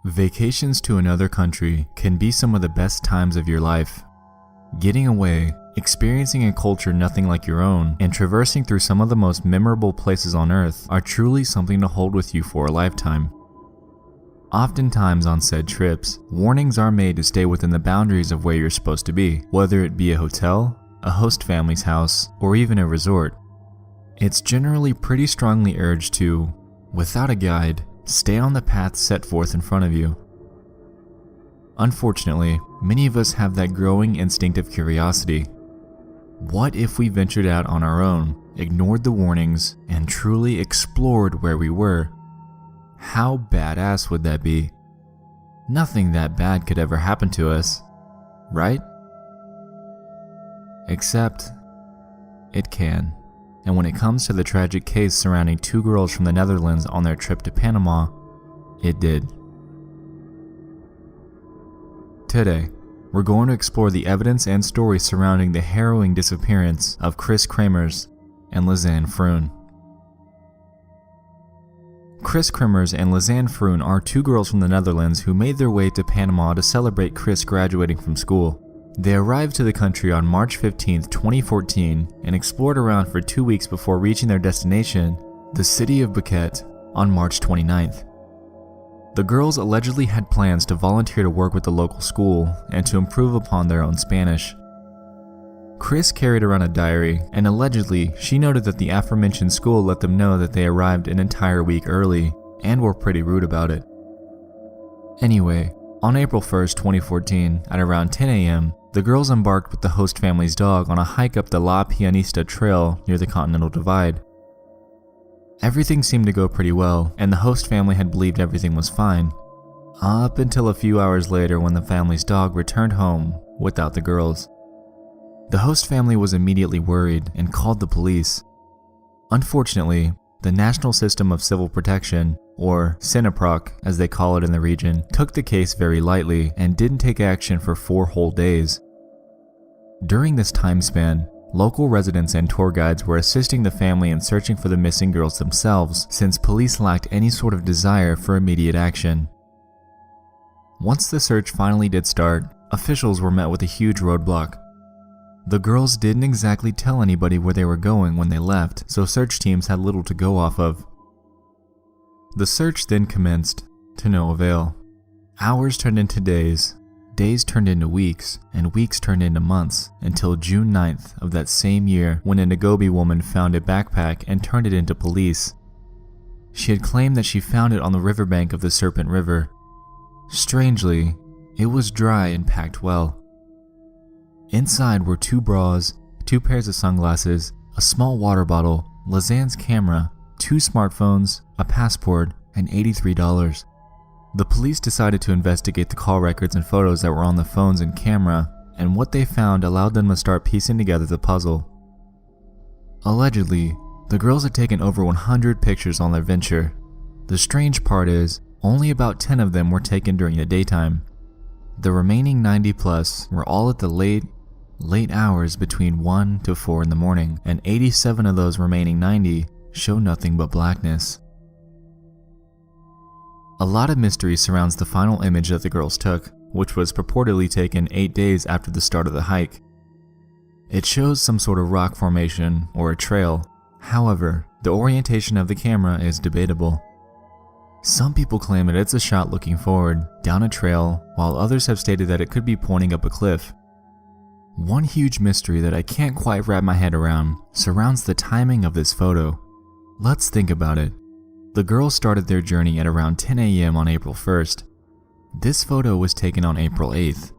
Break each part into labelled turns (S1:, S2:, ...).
S1: Vacations to another country can be some of the best times of your life. Getting away, experiencing a culture nothing like your own, and traversing through some of the most memorable places on earth are truly something to hold with you for a lifetime. Oftentimes on said trips, warnings are made to stay within the boundaries of where you're supposed to be, whether it be a hotel, a host family's house, or even a resort. It's generally pretty strongly urged to, without a guide, stay on the path set forth in front of you. Unfortunately, many of us have that growing instinct of curiosity. What if we ventured out on our own, ignored the warnings, and truly explored where we were? How badass would that be? Nothing that bad could ever happen to us, right? Except, it can. And when it comes to the tragic case surrounding two girls from the Netherlands on their trip to Panama, it did. Today, we're going to explore the evidence and stories surrounding the harrowing disappearance of Kris Kremers and Lisanne Froon. Kris Kremers and Lisanne Froon are two girls from the Netherlands who made their way to Panama to celebrate Kris graduating from school. They arrived to the country on March 15, 2014, and explored around for 2 weeks before reaching their destination, the city of Buket, on March 29th. The girls allegedly had plans to volunteer to work with the local school and to improve upon their own Spanish. Kris carried around a diary, and allegedly she noted that the aforementioned school let them know that they arrived an entire week early and were pretty rude about it. Anyway, on April 1st, 2014, at around 10 a.m., the girls embarked with the host family's dog on a hike up the La Pianista Trail near the Continental Divide. Everything seemed to go pretty well, and the host family had believed everything was fine, up until a few hours later when the family's dog returned home without the girls. The host family was immediately worried and called the police. Unfortunately, the National System of Civil Protection, or SINAPROC as they call it in the region, took the case very lightly and didn't take action for 4 whole days. During this time span, local residents and tour guides were assisting the family in searching for the missing girls themselves, since police lacked any sort of desire for immediate action. Once the search finally did start, officials were met with a huge roadblock. The girls didn't exactly tell anybody where they were going when they left, so search teams had little to go off of. The search then commenced, to no avail. Hours turned into days, days turned into weeks, and weeks turned into months, until June 9th of that same year when a Nagobi woman found a backpack and turned it into police. She had claimed that she found it on the riverbank of the Serpent River. Strangely, it was dry and packed well. Inside were 2 bras, 2 pairs of sunglasses, a small water bottle, Lisanne's camera, 2 smartphones, a passport, and $83. The police decided to investigate the call records and photos that were on the phones and camera, and what they found allowed them to start piecing together the puzzle. Allegedly, the girls had taken over 100 pictures on their venture. The strange part is, only about 10 of them were taken during the daytime. The remaining 90 plus were all at the late hours between 1 to 4 in the morning, and 87 of those remaining 90 show nothing but blackness. A lot of mystery surrounds the final image that the girls took, which was purportedly taken 8 days after the start of the hike. It shows some sort of rock formation or a trail. However, the orientation of the camera is debatable. Some people claim that it's a shot looking forward, down a trail, while others have stated that it could be pointing up a cliff. One huge mystery that I can't quite wrap my head around surrounds the timing of this photo. Let's think about it. The girls started their journey at around 10 a.m. on April 1st. This photo was taken on April 8th.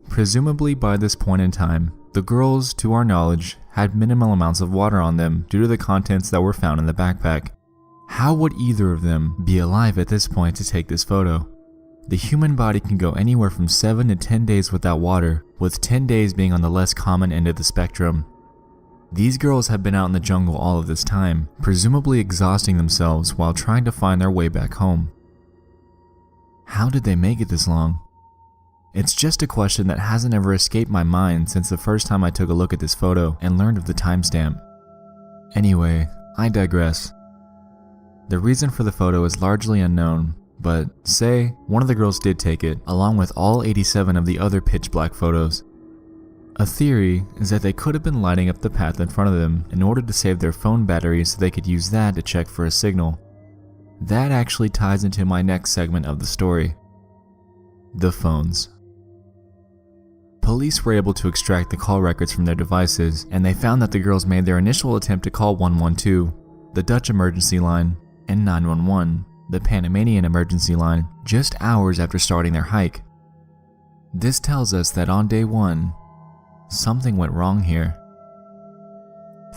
S1: Presumably by this point in time, the girls, to our knowledge, had minimal amounts of water on them due to the contents that were found in the backpack. How would either of them be alive at this point to take this photo? The human body can go anywhere from 7 to 10 days without water, with 10 days being on the less common end of the spectrum. These girls have been out in the jungle all of this time, presumably exhausting themselves while trying to find their way back home. How did they make it this long? It's just a question that hasn't ever escaped my mind since the first time I took a look at this photo and learned of the timestamp. Anyway, I digress. The reason for the photo is largely unknown, But say one of the girls did take it, along with all 87 of the other pitch black photos. A theory is that they could have been lighting up the path in front of them in order to save their phone batteries so they could use that to check for a signal. That actually ties into my next segment of the story. The phones. Police were able to extract the call records from their devices, and they found that the girls made their initial attempt to call 112, the Dutch emergency line, and 911, the Panamanian emergency line, just hours after starting their hike. This tells us that on day 1, something went wrong here.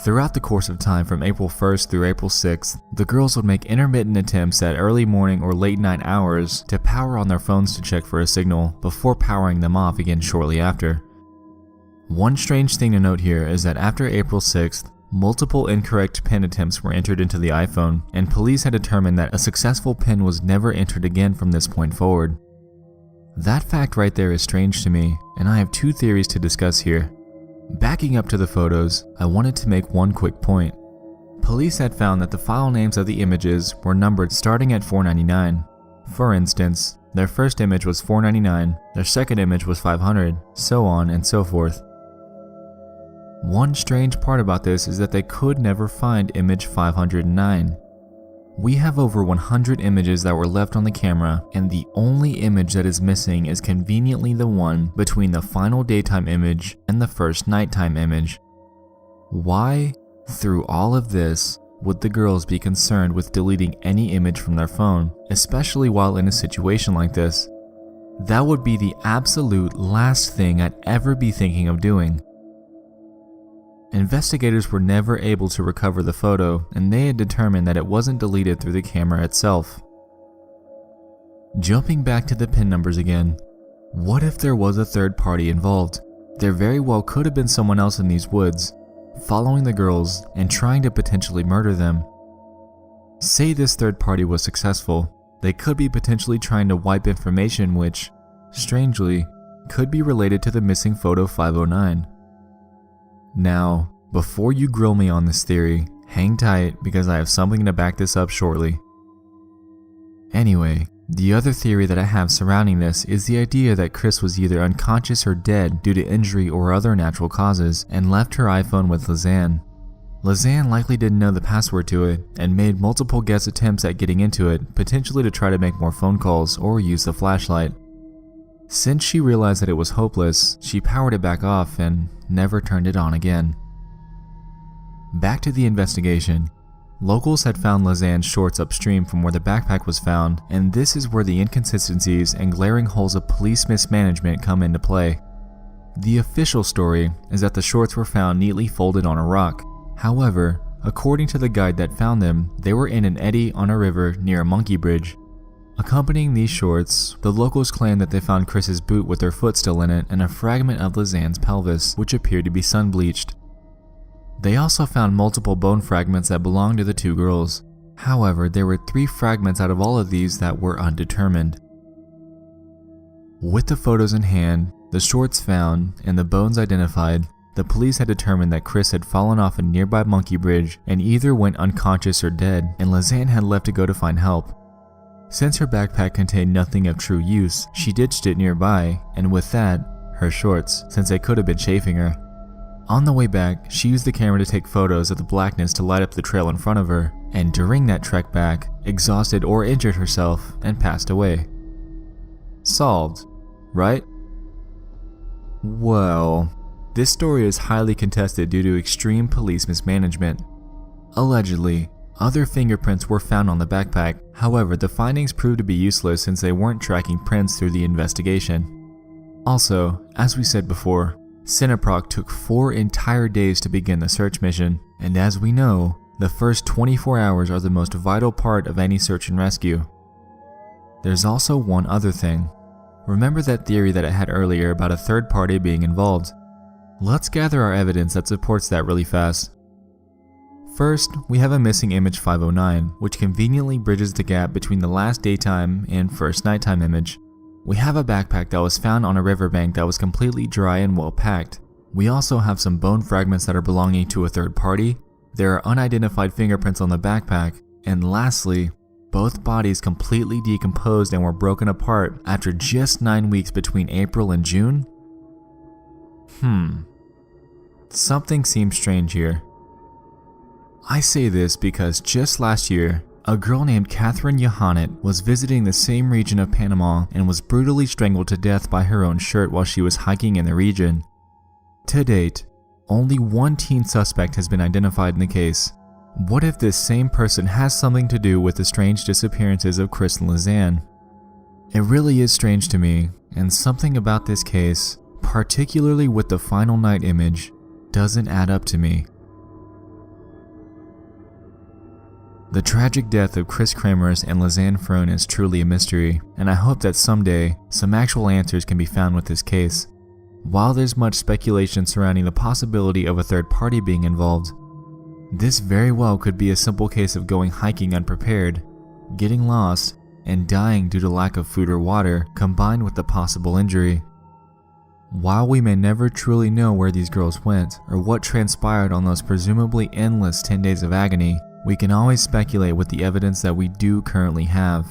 S1: Throughout the course of time from April 1st through April 6th, the girls would make intermittent attempts at early morning or late night hours to power on their phones to check for a signal before powering them off again shortly after. One strange thing to note here is that after April 6th, multiple incorrect PIN attempts were entered into the iPhone, and police had determined that a successful PIN was never entered again from this point forward. That fact right there is strange to me, and I have two theories to discuss here. Backing up to the photos, I wanted to make one quick point. Police had found that the file names of the images were numbered starting at 499. For instance, their first image was 499, their second image was 500, so on and so forth. One strange part about this is that they could never find image 509. We have over 100 images that were left on the camera, and the only image that is missing is conveniently the one between the final daytime image and the first nighttime image. Why, through all of this, would the girls be concerned with deleting any image from their phone, especially while in a situation like this? That would be the absolute last thing I'd ever be thinking of doing. Investigators were never able to recover the photo, and they had determined that it wasn't deleted through the camera itself. Jumping back to the PIN numbers again, what if there was a third party involved? There very well could have been someone else in these woods, following the girls and trying to potentially murder them. Say this third party was successful, they could be potentially trying to wipe information which, strangely, could be related to the missing photo 509. Now, before you grill me on this theory, hang tight because I have something to back this up shortly. Anyway, the other theory that I have surrounding this is the idea that Kris was either unconscious or dead due to injury or other natural causes and left her iPhone with Lisanne. Lisanne likely didn't know the password to it and made multiple guess attempts at getting into it, potentially to try to make more phone calls or use the flashlight. Since she realized that it was hopeless, she powered it back off and never turned it on again. Back to the investigation. Locals had found Lisanne's shorts upstream from where the backpack was found, and this is where the inconsistencies and glaring holes of police mismanagement come into play. The official story is that the shorts were found neatly folded on a rock. However, according to the guide that found them, they were in an eddy on a river near a monkey bridge. Accompanying these shorts, the locals claimed that they found Kris's boot with her foot still in it and a fragment of Lisanne's pelvis, which appeared to be sun-bleached. They also found multiple bone fragments that belonged to the two girls. However, there were 3 fragments out of all of these that were undetermined. With the photos in hand, the shorts found, and the bones identified, the police had determined that Kris had fallen off a nearby monkey bridge and either went unconscious or dead, and Lisanne had left to go to find help. Since her backpack contained nothing of true use, she ditched it nearby, and with that, her shorts, since they could have been chafing her. On the way back, she used the camera to take photos of the blackness to light up the trail in front of her, and during that trek back, exhausted or injured herself and passed away. Solved, right? Well, this story is highly contested due to extreme police mismanagement. Allegedly, other fingerprints were found on the backpack, however the findings proved to be useless since they weren't tracking prints through the investigation. Also, as we said before, Cineproc took 4 entire days to begin the search mission, and as we know, the first 24 hours are the most vital part of any search and rescue. There's also one other thing. Remember that theory that I had earlier about a third party being involved? Let's gather our evidence that supports that really fast. First, we have a missing image 509, which conveniently bridges the gap between the last daytime and first nighttime image. We have a backpack that was found on a riverbank that was completely dry and well packed. We also have some bone fragments that are belonging to a third party. There are unidentified fingerprints on the backpack. And lastly, Both bodies completely decomposed and were broken apart after just 9 weeks between April and June? Something seems strange here. I say this because just last year, a girl named Catherine Yohannet was visiting the same region of Panama and was brutally strangled to death by her own shirt while she was hiking in the region. To date, only one teen suspect has been identified in the case. What if this same person has something to do with the strange disappearances of Kris and Lisanne? It really is strange to me, and something about this case, particularly with the final night image, doesn't add up to me. The tragic death of Kris Kremers and Lisanne Froon is truly a mystery, and I hope that someday some actual answers can be found with this case. While there's much speculation surrounding the possibility of a third party being involved, this very well could be a simple case of going hiking unprepared, getting lost, and dying due to lack of food or water combined with the possible injury. While we may never truly know where these girls went or what transpired on those presumably endless 10 days of agony, we can always speculate with the evidence that we do currently have.